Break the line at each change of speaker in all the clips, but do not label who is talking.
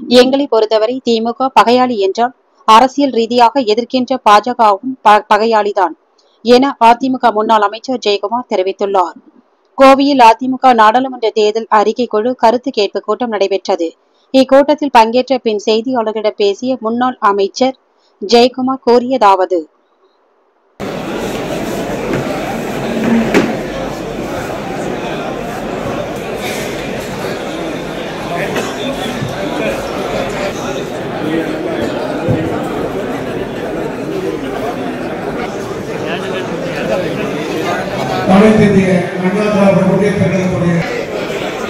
எங்களை பொறுத்தவரை திமுக பகையாளி என்றால் அரசியல் ரீதியாக எதிர்க்கின்ற பாஜகவும் பகையாளிதான் என அதிமுக முன்னாள் அமைச்சர் ஜெயக்குமார் தெரிவித்துள்ளார். கோவையில் அதிமுக நாடாளுமன்ற தேர்தல் அறிக்கை குழு கருத்து கேட்பு கூட்டம் நடைபெற்றது. இக்கூட்டத்தில் பங்கேற்ற பின் செய்தியாளர்களிடம் பேசிய முன்னாள் அமைச்சர் ஜெயக்குமார் கூறியதாவது:
அனைத்து இந்திய அண்ணா திராவிட முன்னேற்ற கழகத்துடைய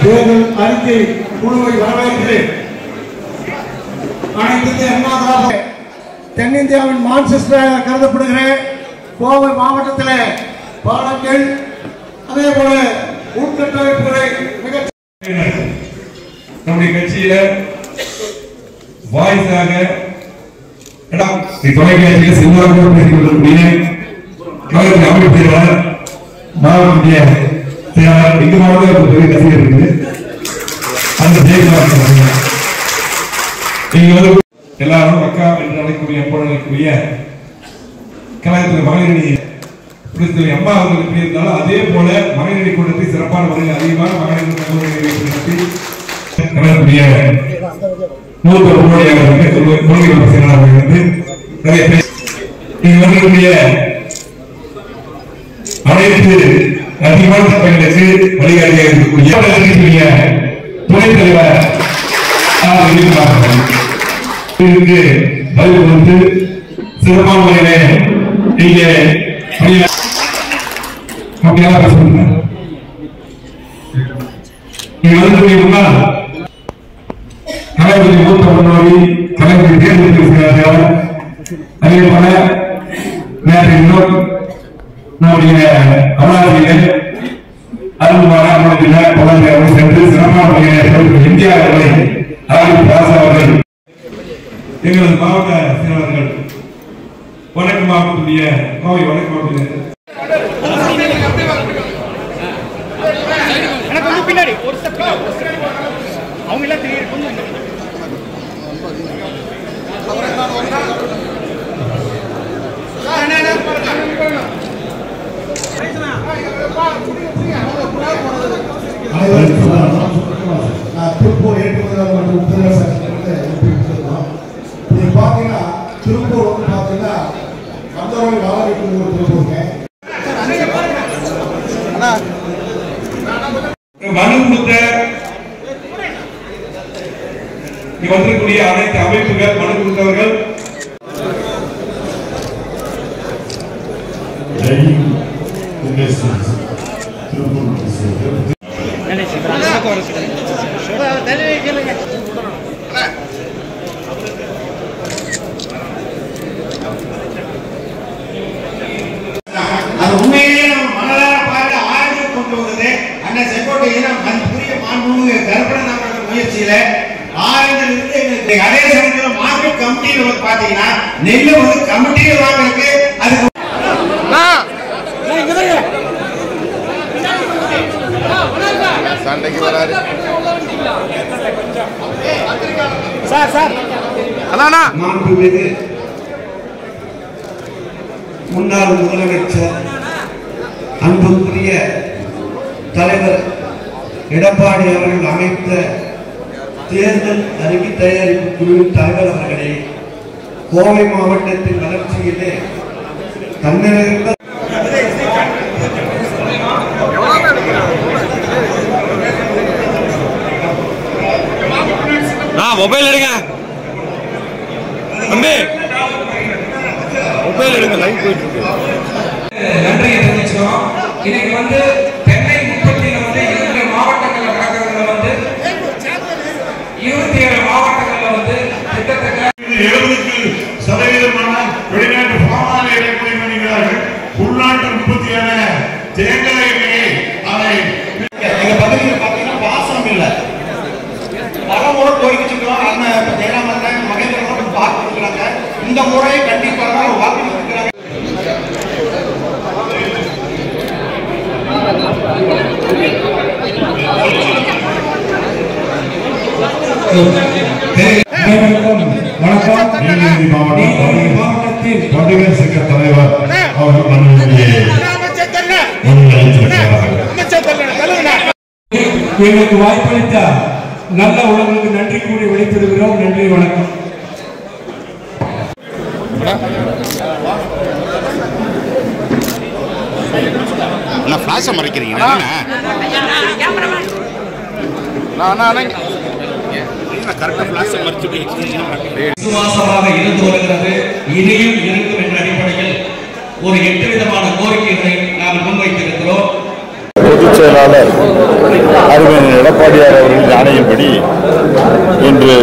தேர்தல் அறிக்கை குழுவை வரவேற்கிறேன். அனைத்து இந்திய அண்ணா திராவிட தென்னிந்தியாவின் மான்செஸ்டராக கருதப்படுகிற கோவை மாவட்டத்தில் பாலங்கள் அதே போல உட்கட்டமைப்புகளை
நம்முடைய கட்சியில வாய்ஸாக தொலைக்காட்சியில் செல்வாக்கு பேசிக் கொள்ளக்கூடிய கழகத்தின் அமைப்பு மாவட்ட செயலாளர் இங்கு மாவட்ட பெரிய கட்சிகள் இருக்குது. அந்த எல்லாரும் அக்கா என்று அழைக்கக்கூடிய அழைக்கக்கூடிய கழகத்தில் மகளிரணி அம்மா அவர்களுக்கு இருந்தாலும் அதே போல மகளிரணி கூட்டத்தை சிறப்பான முறையில் அதிகமான மகளிர் கழகத்துடைய மூத்த முன்னோடியாக செயலாளர்கள் நிறைய பேர் இவர்களுடைய அனைத்து அதிகமான திட்டங்களுக்கு வழிகாட்டியாக இருக்கக்கூடிய துணைத் தலைவர் பதிவு கொடுத்து சிறப்பான முறையிலே இங்கே முன்னால் கலைஞர் மூத்த முன்னோடி கலைஞர் தேர்ந்தெடுக்கிறார்கள். அதே போல நேற்று நம்முடைய அமலாசிரியர் அருள்மான அமலாசிரியர் சென்று சிறப்பான முறையில் இந்தியா அவர்கள் எங்களது மாவட்ட செயலாளர்கள் வடக்கு மாவட்டத்துடைய கோவை வடக்கு மாவட்டத்தில் பின்னாடி அவங்க எல்லாம்
திருப்பூர் பாத்தீங்கன்னா திருப்பூர் வந்து பாத்தீங்கன்னா கந்தரோடு வாழக்கூடிய ஒரு திருப்பூருங்க.
மனு கொடுத்த வந்திருக்கூடிய அனைத்து அமைப்புகள் மனு கொடுத்தவர்கள்
உண்மையிலேயே நம்ம மனதார பார்த்து ஆய்வு கொண்டு வந்தது அண்ணன் செங்கோட்டையில மாண்புமிகு கருப்பணன் அவர்கள் முயற்சியில ஆய்விலிருந்து எங்களுக்கு அதே சமயத்தில் மார்க்கெட் கமிட்டியில வந்து பாத்தீங்கன்னா நெல்லு வந்து கமிட்டியில் வாங்குறதுக்கு அதுக்கு சண்டைக்கு வராரு சார் சார் அண்ணா மாண்புமிகு முன்னாள் முதலமைச்சர் அன்புக்குரிய தலைவர் எடப்பாடி அவர்கள் அமைத்த தேர்தல் அறிக்கை தயாரிப்பு குழுவின் தலைவர் அவர்களே, கோவை மாவட்டத்தின் வளர்ச்சியிலே தன்னிறைந்த
மொபைல் எடுங்க தம்பி, மொபைல் எடுங்க, லைவ் போயிட்டு இருக்கு.
நன்றியை தெரிவிச்சுக்கிறோம். இன்னைக்கு வந்து தென்னை உற்பத்தியில வந்து 2 மாவட்டங்கள்ல நடக்கிறதுல வந்து 27 மாவட்டங்கள்ல வந்து கிட்டத்தட்ட
70% வெளிநாட்டு பாமாலை இறக்குமதி பண்ணுகிறார்கள். உள்நாட்டு உற்பத்தியான தேங்காய் எண்ணெயை அதை எங்க பகுதியில் பார்த்தீங்கன்னா பாசனம் இல்லை, பலமுறை கோரிக்கைச்சுக்கிறோம். அண்ணன் ஜெயராமன் மகேந்திரன் வாக்கு கொடுக்குறாங்க. இந்த முறையை கண்டிப்பாக வாக்கு கொடுக்குறாங்க. Hey. நீலகிரி மாவட்டத்தின் வடிவேல் சங்க தலைவர் அவர்கள்
எங்களுக்கு வாய்ப்பளித்த நல்ல உலகளுக்கு நன்றி கூறி விடைபெறுகிறோம். நன்றி, வணக்கம்.
விசுவாசமாக இருந்து வருகிறது, இனியும் இருக்கும் என்ற அடிப்படையில் ஒரு 8 விதமான கோரிக்கைகளை நாம் முன்வைத்திருக்கிறோம்.
பொதுச் செயலாளர் அறிஞர் எடப்பாடியார் அவர்களின் ஆணையின்படி இன்று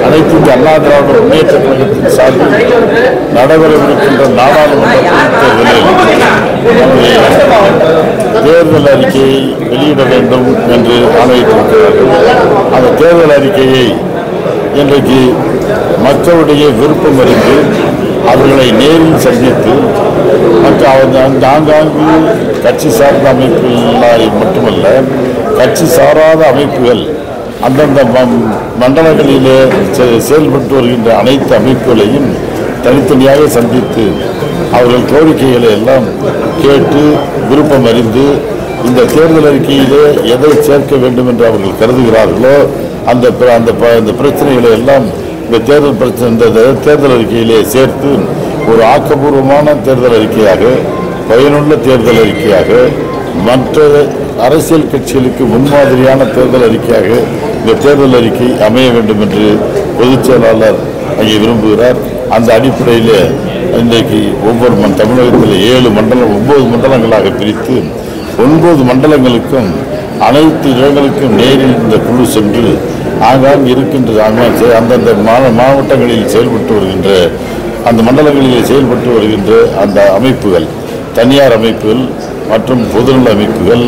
அனைத்து இந்திய அண்ணா திராவிட முன்னேற்ற கழகத்தின் சார்பில் நடைபெறவிருக்கின்ற நாடாளுமன்ற தேர்தலில் தேர்தல் அறிக்கையை வெளியிட வேண்டும் என்று ஆணையிட்டிருக்கிறார்கள். அந்த தேர்தல் அறிக்கையை இன்றைக்கு மக்களுடைய விருப்பம் அறிந்து அவர்களை நேரில் சந்தித்து ஆங்காங்கு கட்சி சார்ந்த அமைப்புகளால் மட்டுமல்ல, கட்சி சாராத அமைப்புகள் அந்தந்த மண்டலங்களிலே செயல்பட்டு வருகின்ற அனைத்து அமைப்புகளையும் தனித்தனியாக சந்தித்து அவர்கள் கோரிக்கைகளை எல்லாம் கேட்டு விருப்பம் அறிந்து இந்த தேர்தல் அறிக்கையிலே எதை சேர்க்க வேண்டும் என்று அவர்கள் கருதுகிறார்களோ அந்த பிரச்சனைகளை எல்லாம் இந்த தேர்தல் அறிக்கையிலே சேர்த்து ஒரு ஆக்கப்பூர்வமான தேர்தல் அறிக்கையாக, பயனுள்ள தேர்தல் அறிக்கையாக, மற்ற அரசியல் கட்சிகளுக்கு முன்மாதிரியான தேர்தல் அறிக்கையாக இந்த தேர்தல் அறிக்கை அமைய வேண்டும் என்று பொதுச் செயலாளர் அங்கே விரும்புகிறார். அந்த அடிப்படையில் இன்றைக்கு ஒவ்வொரு தமிழகத்தில் 9 மண்டலங்களாக பிரித்து 9 மண்டலங்களுக்கும் அனைத்து இடங்களுக்கும் நேரில் இந்த குழு சென்று ஆங்காங்கு இருக்கின்ற அந்தந்த மாவட்டங்களில் செயல்பட்டு வருகின்ற அந்த மண்டலங்களில் செயல்பட்டு வருகின்ற அந்த அமைப்புகள், தனியார் அமைப்புகள் மற்றும் பொதுநல அமைப்புகள்,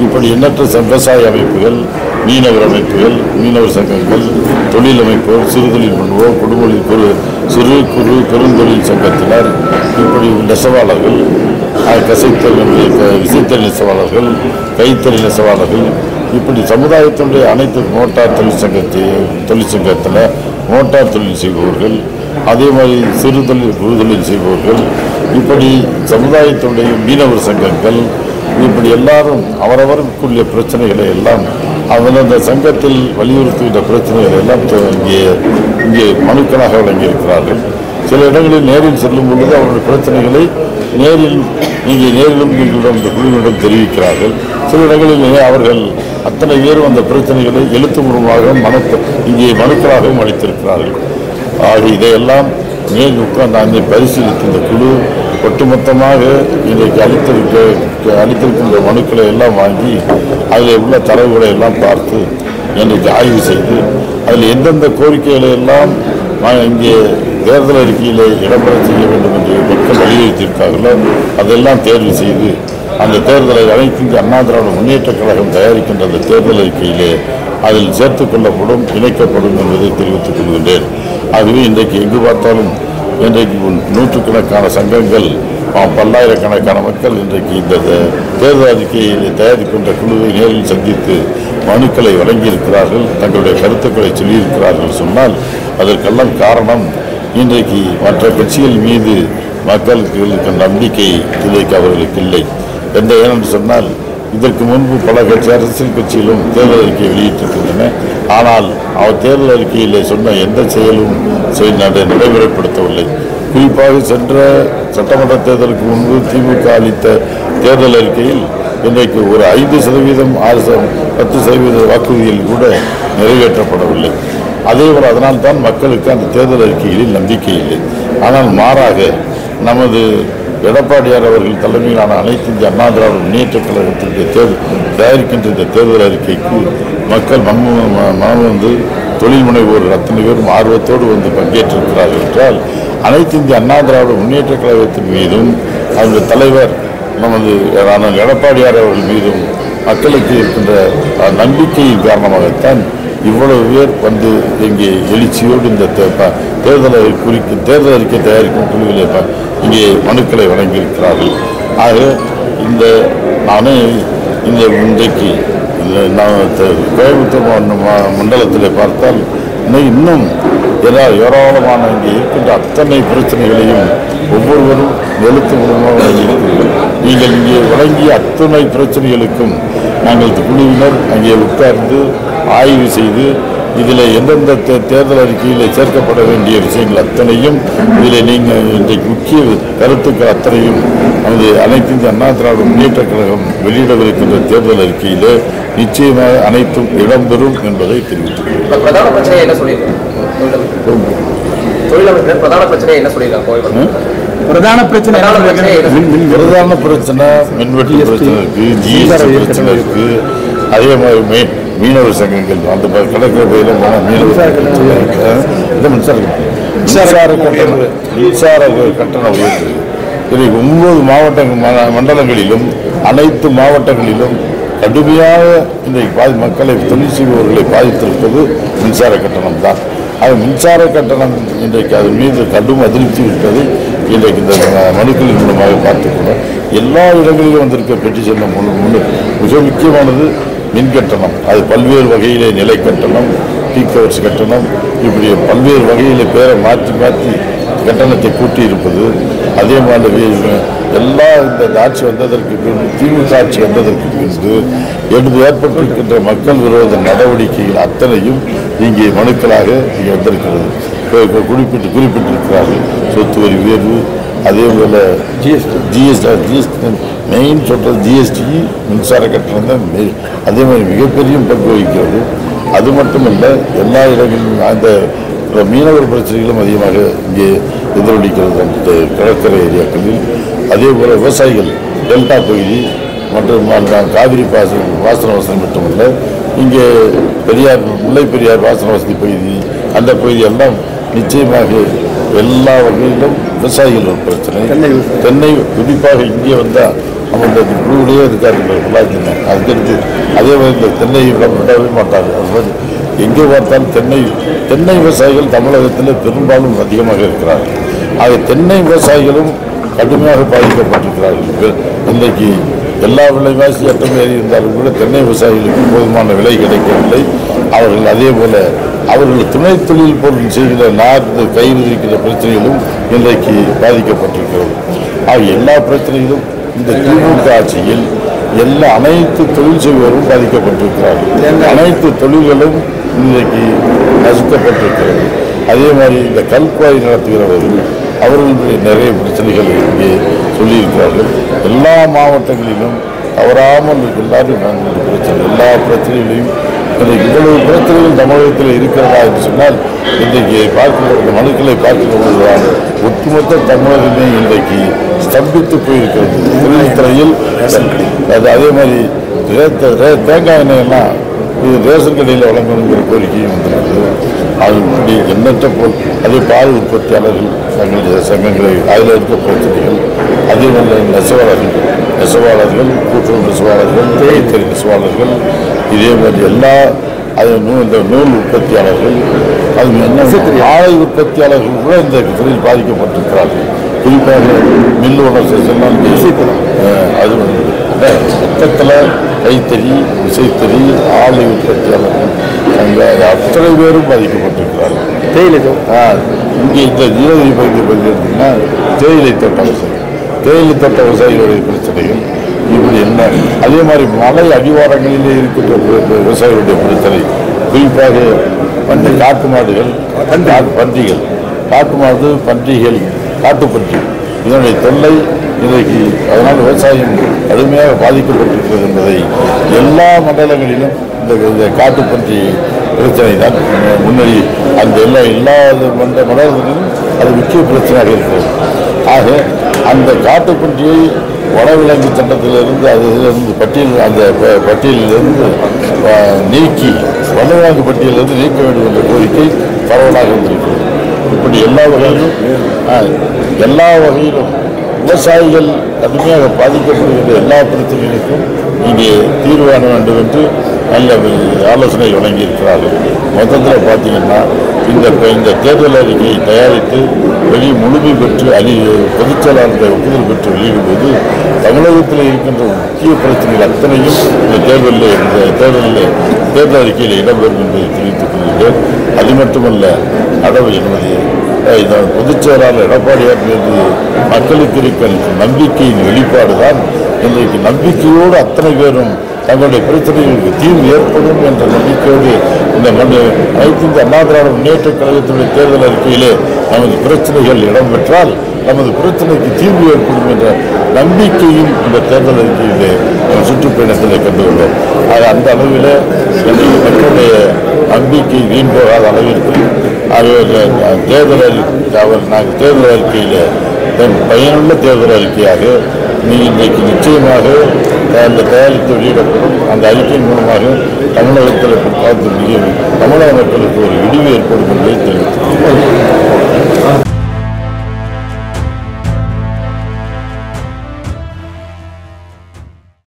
இப்படி எண்ணற்ற விவசாய அமைப்புகள், மீனவர் அமைப்புகள், மீனவர் சங்கங்கள், தொழில் அமைப்புகள், சிறுதொழில் முனைவோர், சிறு குறு பெருந்தொழில் சங்கத்தினர், இப்படி நெசவாளர்கள், விசைத்தறி நெசவாளர்கள், கைத்தறி நெசவாளர்கள், இப்படி சமுதாயத்தினுடைய அனைத்து மோட்டார் தொழிற்சங்கத்தில் மோட்டார் தொழில் செய்பவர்கள், அதே மாதிரி சிறு தொழில் குறுதொழில் செய்பவர்கள், இப்படி சமுதாயத்தினுடைய மீனவர் சங்கங்கள், இப்படி எல்லாரும் அவரவருக்குரிய பிரச்சனைகளை எல்லாம் அந்த சங்கத்தில் வலியுறுத்துகின்ற பிரச்சனைகளை எல்லாம் இங்கே மனுக்களாக வழங்கியிருக்கிறார்கள். சில இடங்களில் நேரில் செல்லும் பொழுது அவருடைய பிரச்சனைகளை நேரிலும் எங்களிடம் இந்த குழுவிடம் தெரிவிக்கிறார்கள். சில இடங்களில் அவர்கள் அத்தனை பேரும் அந்த பிரச்சனைகளை எழுத்துப்பூர்வமாக இங்கே மனுக்களாகவும் அளித்திருக்கிறார்கள். ஆக இதையெல்லாம் மேல் உட்கார்ந்து பரிசீலித்து இந்த குழு ஒட்டுமொத்தமாக இன்றைக்கு அளித்திருக்கின்ற மனுக்களை எல்லாம் வாங்கி அதில் உள்ள தரவுகளை எல்லாம் பார்த்து இன்றைக்கு ஆய்வு செய்து அதில் எந்தெந்த கோரிக்கைகளை எல்லாம் இங்கே தேர்தல் அறிக்கையில் இடம்பெற செய்ய வேண்டும் என்று மக்கள் வலியுறுத்தியிருக்கார்களோ அதெல்லாம் தேர்வு செய்து அந்த தேர்தலை அனைத்து இந்திய அண்ணா திராவிட முன்னேற்ற கழகம் தயாரிக்கின்ற அந்த தேர்தல் அறிக்கையிலே அதில் சேர்த்துக் கொள்ளப்படும், இணைக்கப்படும் என்பதை தெரிவித்துக் கொள்கின்றேன். ஆகவே இன்றைக்கு எங்கு பார்த்தாலும் இன்றைக்கு நூற்றுக்கணக்கான சங்கங்கள், பல்லாயிரக்கணக்கான மக்கள் இன்றைக்கு இந்த தேர்தல் அறிக்கையை தயாரிக்கின்ற குழுவை நேரில் சந்தித்து மனுக்களை வழங்கியிருக்கிறார்கள், தங்களுடைய கருத்துக்களை சொல்லியிருக்கிறார்கள். சொன்னால் அதற்கெல்லாம் காரணம் இன்றைக்கு மற்ற கட்சிகள் மீது மக்களுக்கு இருக்க நம்பிக்கை இன்றைக்கு அவர்களுக்கு இல்லை. ஏனென்று சொன்னால் இதற்கு முன்பு பல அரசியல் கட்சியிலும் தேர்தல் அறிக்கையை வெளியிட்டிருக்கின்றன. ஆனால் அவர் தேர்தல் அறிக்கையிலே சொன்ன எந்த செயலும் நடைமுறைப்படுத்தவில்லை. குறிப்பாக சென்ற சட்டமன்ற தேர்தலுக்கு முன்பு திமுக அளித்த தேர்தல் அறிக்கையில் இன்றைக்கு ஒரு 5%, 10% வாக்குறுதிகள் கூட நிறைவேற்றப்படவில்லை. அதேபோல் அதனால்தான் மக்களுக்கு அந்த தேர்தல் அறிக்கைகளில் நம்பிக்கை இல்லை. ஆனால் மாறாக நமது எடப்பாடியார் அவர்கள் தலைமையிலான அனைத்து இந்திய அண்ணா திராவிட முன்னேற்ற கழகத்தினுடைய தயாரிக்கின்ற இந்த தேர்தல் அறிக்கைக்கு மக்கள் மனம் வந்து தொழில் முனைவோர் அத்தனை பேரும் ஆர்வத்தோடு வந்து பங்கேற்றிருக்கிறார்கள் என்றால் அனைத்து இந்திய அண்ணா திராவிட முன்னேற்ற கழகத்தின் மீதும் அந்த தலைவர் நமது எடப்பாடியார் அவர்கள் மீதும் மக்களுக்கு இருக்கின்ற நம்பிக்கையின் காரணமாகத்தான் இவ்வளவு பேர் வந்து இங்கே எழுச்சியோடு இந்த தேர்தல் அறிக்கை தயாரிக்கும் குழுவிலே இங்கே மனுக்களை வழங்கியிருக்கிறார்கள். ஆக இன்றைக்கு கோயம்புத்தூர் மண்டலத்தில் பார்த்தால் இன்னும் ஏராளமான இங்கே இருக்கின்ற அத்தனை பிரச்சனைகளையும் ஒவ்வொருவரும் எழுத்து மூலமாக வழங்கியிருக்கிறீர்கள். நீங்கள் இங்கே வழங்கிய அத்தனை பிரச்சனைகளுக்கும் நாங்கள் குழுவினர் அங்கே உட்கார்ந்து ஆய்வு செய்து இதில் எந்தெந்த தேர்தல் அறிக்கையில் சேர்க்கப்பட வேண்டிய விஷயங்கள் அத்தனையும் இதில் நீங்கள் இன்றைக்கு முக்கிய கருத்துக்கள் அத்தனையும் நமது அனைத்து இந்திய அண்ணா திராவிட முன்னேற்ற கழகம் வெளியிடவிருக்கின்ற தேர்தல் அறிக்கையில் நிச்சயமாக அனைத்தும் இடம்பெறும் என்பதை தெரிவித்துள்ளோம்.
பிரதான பிரச்சனை என்ன சொல்லியிருக்காங்க? தொழிலமைப்பினர் பிரதான பிரச்சனை என்ன சொல்லியிருக்காங்க? பிரதான
பிரச்சனை மின்வெட்டு பிரச்சனை இருக்கு, ஜிஎஸ்டி பிரச்சனை இருக்கு, அதே மாதிரி மீனவர் சங்கங்கள் அந்த கடற்கரை பகுதியில் போனால் மீனவர் பிரச்சனை இருக்கு. மின்சார கட்டணம் உயர்வு இன்றைக்கு 9 மண்டலங்களிலும் அனைத்து மாவட்டங்களிலும் கடுமையாக இன்றைக்கு மக்களை தொழில் செய்பவர்களை பாதித்திருப்பது மின்சார கட்டணம் தான். அது மின்சார கட்டணம் இன்றைக்கு அதன் மீது கடும் அதிருப்தி விட்டது. இன்றைக்கு இந்த மனுக்களின் மூலமாக பார்த்துக்கணும். எல்லா இடங்களிலும் வந்திருக்க பெட்டிஷன் மிக முக்கியமானது மின் கட்டணம். அது பல்வேறு வகையிலே நிலை கட்டணம், பீக் ஹவர்ஸ் கட்டணம், இப்படி பல்வேறு வகையிலே பேரை மாற்றி மாற்றி கட்டணத்தை கூட்டி இருப்பது. அதே மாதிரி எல்லா இந்த ஆட்சி வந்ததற்கு பின்பு திமுக ஆட்சி வந்ததற்கு பின்பு ஏற்பட்டிருக்கின்ற மக்கள் விரோத நடவடிக்கைகள் அத்தனையும் இங்கே மனுக்களாக இங்கே வந்திருக்கிறது. குறிப்பிட்டிருக்கிறார்கள். சொத்து வரி உயர்வு, அதே போல் ஜிஎஸ்டி மெயின் சொல்கிறது ஜிஎஸ்டி மின்சார கட்டணம் தான் அதே மாதிரி மிகப்பெரிய பங்கு வகிக்கிறது. அது மட்டுமல்ல, எல்லா இடங்களிலும் அந்த மீனவர் பிரச்சனைகளும் அதிகமாக இங்கே எதிரொலிக்கிறது. அந்த கடற்கரை ஏரியாக்களில் அதே போல் விவசாயிகள் டெல்டா பகுதி மற்றும் காவிரி பாசன வசதி மட்டுமல்ல, இங்கே முல்லை பெரியார் பாசன வசதி பகுதி, அந்த பகுதியெல்லாம் நிச்சயமாக எல்லா வகையிலும் விவசாயிகள் பிரச்சனை. தென்னை குறிப்பாக இங்கே வந்தால் அவங்க இந்த குழுவிலேயே இருக்காரு பொள்ளாச்சினேன். அதுக்கடுத்து அதே மாதிரி இந்த தென்னை விடவே மாட்டாங்க. அது மாதிரி எங்கே பார்த்தாலும் தென்னை விவசாயிகள் தமிழகத்தில் பெரும்பாலும் அதிகமாக இருக்கிறார்கள். ஆக தென்னை விவசாயிகளும் கடுமையாக பாதிக்கப்பட்டிருக்கிறார்கள். இன்றைக்கு எல்லா விலைவாசி சட்டம் ஏறி இருந்தாலும் கூட தென்னை விவசாயிகளுக்கு போதுமான விலை கிடைக்கவில்லை. அவர்கள் அதே போல அவர்கள் துணை தொழில் பொருள் செய்கிற கயிறு இருக்கிற பிரச்சனைகளும் இன்றைக்கு பாதிக்கப்பட்டிருக்கிறது. ஆக எல்லா பிரச்சனைகளும் இந்த திமுக ஆட்சியில் அனைத்து தொழில் செய்வோரும் பாதிக்கப்பட்டிருக்கிறார்கள். அனைத்து தொழில்களும் இன்றைக்கு நசுக்கப்பட்டிருக்கிறது. அதே மாதிரி இந்த கல்குவாரி நடத்துகிறவர்கள் அவர்களுடைய நிறைய பிரச்சனைகள் இங்கே சொல்லியிருக்கிறார்கள். எல்லா மாவட்டங்களிலும் தவறாமல் எல்லாரும் பிரச்சனை, எல்லா பிரச்சனைகளையும் இவ்வளவு பிரச்சனைகள் தமிழகத்தில் இருக்கிறதா என்று சொன்னால் இன்றைக்கு பார்க்கிற மனுக்களை பார்க்கிறவர்களால் ஒட்டுமொத்த தமிழகமே இன்றைக்கு ஸ்தம்பித்து போயிருக்கிறது. தொழில்துறையில் அதே மாதிரி தேங்காய் எண்ணெயெல்லாம் இது ரேஷன் கடையில் வழங்கணுங்கிற கோரிக்கையும் வந்துள்ளது. அது எண்ணற்ற அதே பால் உற்பத்தியாளர்கள் சங்கங்களை அதில் இருக்க பிரச்சனைகள், அதே போல நெசவாளர்கள், கூட்டுறவு நெசவாளர்கள், கைத்தறி நெசவாளர்கள், இதே மாதிரி எல்லா இந்த நூல் உற்பத்தியாளர்கள், அது என்ன ஆலை உற்பத்தியாளர்கள் கூட இந்த தொழில் பாதிக்கப்பட்டிருக்கிறார்கள். குறிப்பாக மில் ஓனர்ஸ் எல்லாம் அது மொத்தத்தில் கைத்தறி, விசைத்தறி, ஆலை உற்பத்தியாளர்கள் அங்கே அத்தனை பேரும் பாதிக்கப்பட்டிருக்கிறார்கள். இங்கே இந்த நீலகிரி பகுதி எடுத்தீங்கன்னா தேயிலை தோட்ட விவசாயிகளுடைய பிரச்சனைகள் இப்படி என்ன. அதே மாதிரி மலை அடிவாரங்களிலே இருக்கின்ற விவசாயிகளுடைய பிரச்சனை, குறிப்பாக காட்டு மாடுகள், பன்றிகள், காட்டுப்பன்றி இதனுடைய தொல்லை இன்றைக்கு அதனால் விவசாயம் கடுமையாக பாதிக்கப்பட்டிருக்கிறது என்பதை எல்லா மண்டலங்களிலும் இந்த காட்டுப்பன்றி பிரச்சனை தான் முன்னணி. அந்த எல்லா மண்டலங்களிலும் அது முக்கிய பிரச்சனையாக இருக்கிறது. ஆக அந்த காட்டுப்பன்றியை வனவிலங்கு சட்டத்திலிருந்து அதிலிருந்து பட்டியலிலிருந்து நீக்கி வனவிலங்கு பட்டியலிருந்து நீக்க வேண்டும் என்ற கோரிக்கை பரவலாக வந்திருக்கிறது. இப்படி எல்லா வகையிலும் விவசாயிகள் கடுமையாக பாதிக்கப்படுகின்ற எல்லா பிரச்சனைகளுக்கும் இங்கே தீர்வு காண வேண்டும் என்று நல்ல ஆலோசனை வழங்கியிருக்கிறார்கள். மொத்தத்தில் பார்த்தீங்கன்னா இந்த தேர்தல் அறிக்கையை தயாரித்து முழுமை பெற்று பொதுச் செயலாளருடைய ஒப்புதல் பெற்று வெளியிடும்போது தமிழகத்தில் இருக்கின்ற முக்கிய பிரச்சனைகள் அத்தனையும் இந்த தேர்தல் அறிக்கையில் இடம்பெறும் என்பதை தெரிவித்துக் கொள்கிறேன். அது மட்டுமல்ல, பொதுச் செயலாளர் எடப்பாடியார் மீது மக்களுக்கு இருக்கிற நம்பிக்கையின் வெளிப்பாடுதான். இன்றைக்கு நம்பிக்கையோடு அத்தனை பேரும் தங்களுடைய பிரச்சனைகளுக்கு தீர்வு ஏற்படும் என்ற நம்பிக்கையோடு இந்த அனைத்து இந்திய அண்ணா திராவிட முன்னேற்ற கழகத்தினுடைய தேர்தல் அறிக்கையிலே நமது பிரச்சனைகள் இடம்பெற்றால் நமது பிரச்சனைக்கு தீர்வு ஏற்படும் என்ற நம்பிக்கையும் இந்த தேர்தல் அறிக்கையிலே சுற்றுப்பயணத்தில் கண்டுள்ளோம். அந்த அளவில் மக்களுடைய நம்பிக்கை வீண் போகாத அளவிற்கு தேர்தல் அறிக்கையில் பயனுள்ள தேர்தல் அறிக்கையாக இன்றைக்கு நிச்சயமாக அந்த தயாரித்து வெளியிடப்படும். அந்த அறிக்கையின் மூலமாக தமிழகத்தில் தமிழக மக்களுக்கு ஒரு விடிவு ஏற்படும் என்பதை தெரிவித்துள்ளோம்.